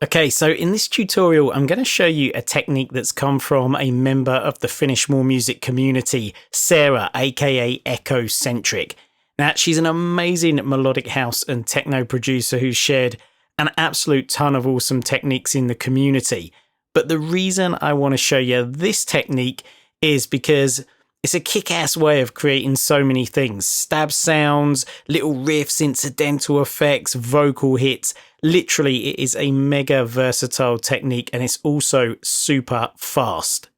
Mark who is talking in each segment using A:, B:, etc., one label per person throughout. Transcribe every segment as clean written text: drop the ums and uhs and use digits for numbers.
A: Okay, so in this tutorial, I'm going to show you a technique that's come from a member of the Finnish More Music community, Sarah, aka Echocentric. Now, she's an amazing melodic house and techno producer who's shared an absolute ton of awesome techniques in the community. But the reason I want to show you this technique is because it's a kick-ass way of creating so many things. Stab sounds, little riffs, incidental effects, vocal hits. Literally, it is a mega versatile technique and it's also super fast.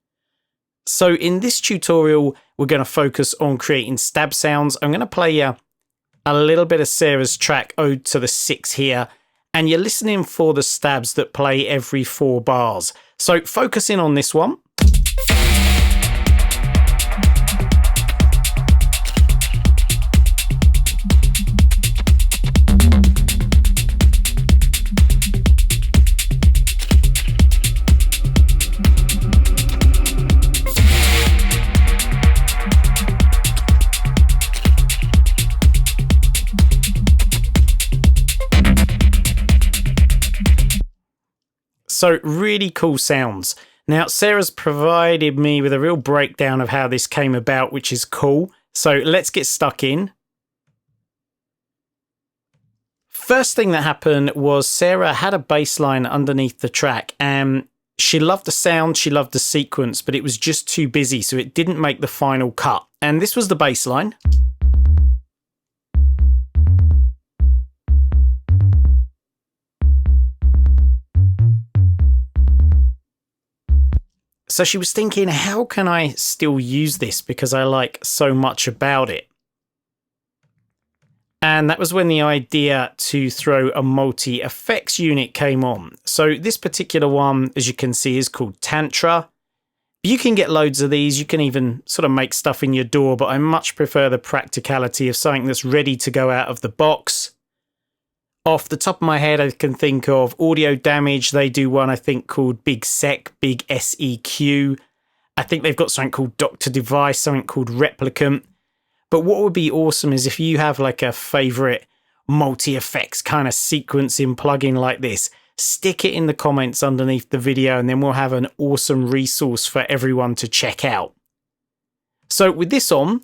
A: So in this tutorial, we're going to focus on creating stab sounds. I'm going to play you a little bit of Sarah's track, Ode to the Six here, and you're listening for the stabs that play every 4 bars. So focus in on this one. So really cool sounds. Now, Sarah's provided me with a real breakdown of how this came about, which is cool. So let's get stuck in. First thing that happened was Sarah had a bass line underneath the track and she loved the sound, she loved the sequence, but it was just too busy, so it didn't make the final cut. And this was the bass line. So she was thinking, how can I still use this because I like so much about it? And that was when the idea to throw a multi-effects unit came on. So this particular one, as you can see, is called Tantra. You can get loads of these. You can even sort of make stuff in your DAW, but I much prefer the practicality of something that's ready to go out of the box. Off the top of my head, I can think of Audio Damage. They do one, I think, called Big Sec, Big SEQ. I think they've got something called Dr. Device, something called Replicant. But what would be awesome is if you have like a favorite multi-effects kind of sequencing plugin like this, stick it in the comments underneath the video and then we'll have an awesome resource for everyone to check out. So with this on,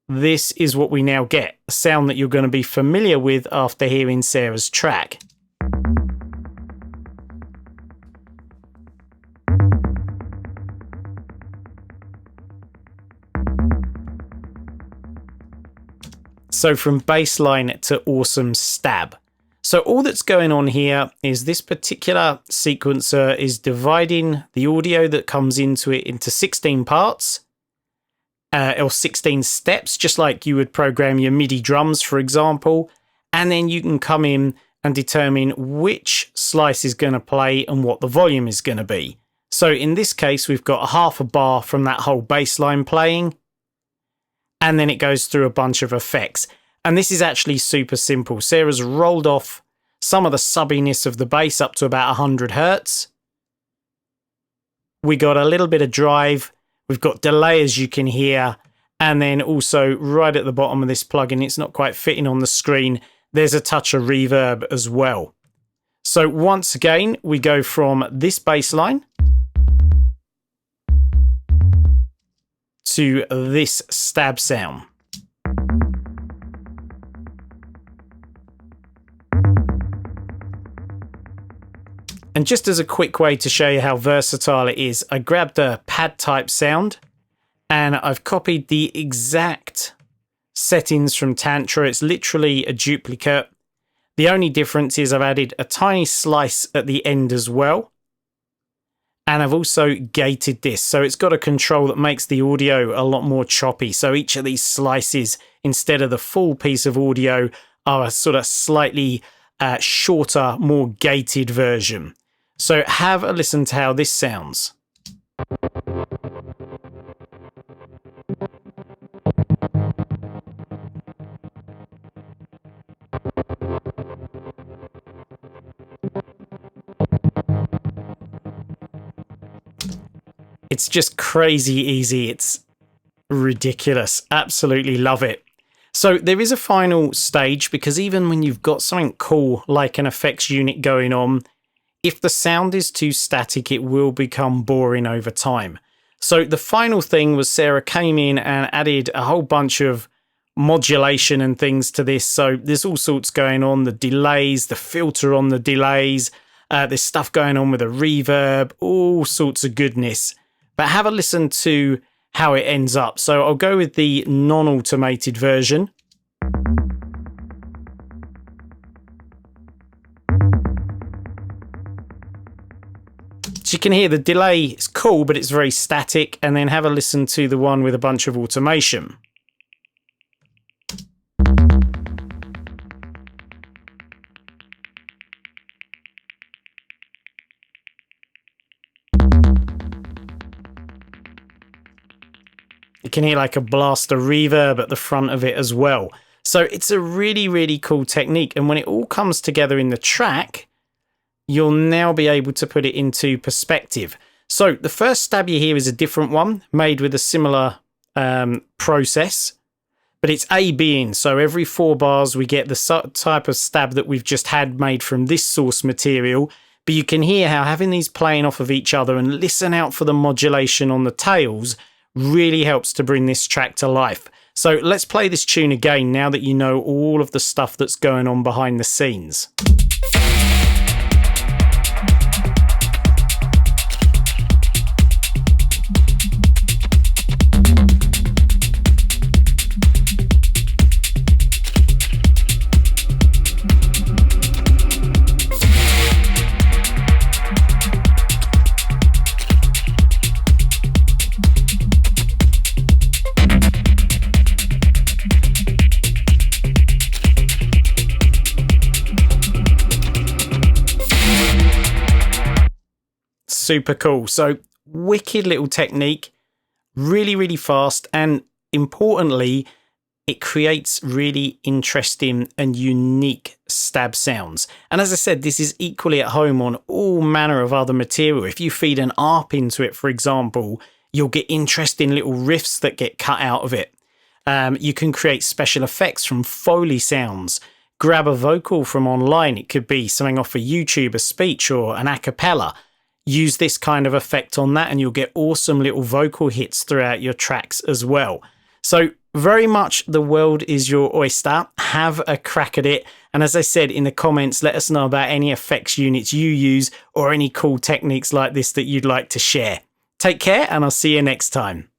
A: this is what we now get, a sound that you're going to be familiar with after hearing Sarah's track. So from bassline to awesome stab. So all that's going on here is this particular sequencer is dividing the audio that comes into it into 16 parts. Or 16 steps, just like you would program your MIDI drums, for example. And then you can come in and determine which slice is going to play and what the volume is going to be. So in this case, we've got half a bar from that whole bass line playing. And then it goes through a bunch of effects. And this is actually super simple. Sarah's rolled off some of the subbiness of the bass up to about 100 Hertz. We got a little bit of drive. We've got delay, as you can hear, and then also right at the bottom of this plugin, it's not quite fitting on the screen, there's a touch of reverb as well. So once again, we go from this bass line to this stab sound. And just as a quick way to show you how versatile it is, I grabbed a pad type sound and I've copied the exact settings from Tantra. It's literally a duplicate. The only difference is I've added a tiny slice at the end as well. And I've also gated this. So it's got a control that makes the audio a lot more choppy. So each of these slices, instead of the full piece of audio, are a sort of slightly shorter, more gated version. So have a listen to how this sounds. It's just crazy easy. It's ridiculous. Absolutely love it. So there is a final stage because even when you've got something cool like an effects unit going on, if the sound is too static, it will become boring over time. So the final thing was Sarah came in and added a whole bunch of modulation and things to this. So there's all sorts going on, the delays, the filter on the delays, there's stuff going on with a reverb, all sorts of goodness. But have a listen to how it ends up. So I'll go with the non-automated version. So you can hear the delay is cool, but it's very static. And then have a listen to the one with a bunch of automation. You can hear like a blaster reverb at the front of it as well. So it's a really, really cool technique. And when it all comes together in the track, you'll now be able to put it into perspective. So the first stab you hear is a different one made with a similar process, but it's A-Bing. So every 4 bars we get the type of stab that we've just had made from this source material. But you can hear how having these playing off of each other and listen out for the modulation on the tails really helps to bring this track to life. So let's play this tune again now that you know all of the stuff that's going on behind the scenes. Super cool. So wicked little technique, really, really fast. And importantly, it creates really interesting and unique stab sounds. And as I said, this is equally at home on all manner of other material. If you feed an ARP into it, for example, you'll get interesting little riffs that get cut out of it. You can create special effects from Foley sounds. Grab a vocal from online. It could be something off of YouTube, a speech or an a cappella. Use this kind of effect on that and you'll get awesome little vocal hits throughout your tracks as well. So very much the world is your oyster. Have a crack at it. And as I said in the comments, let us know about any effects units you use or any cool techniques like this that you'd like to share. Take care and I'll see you next time.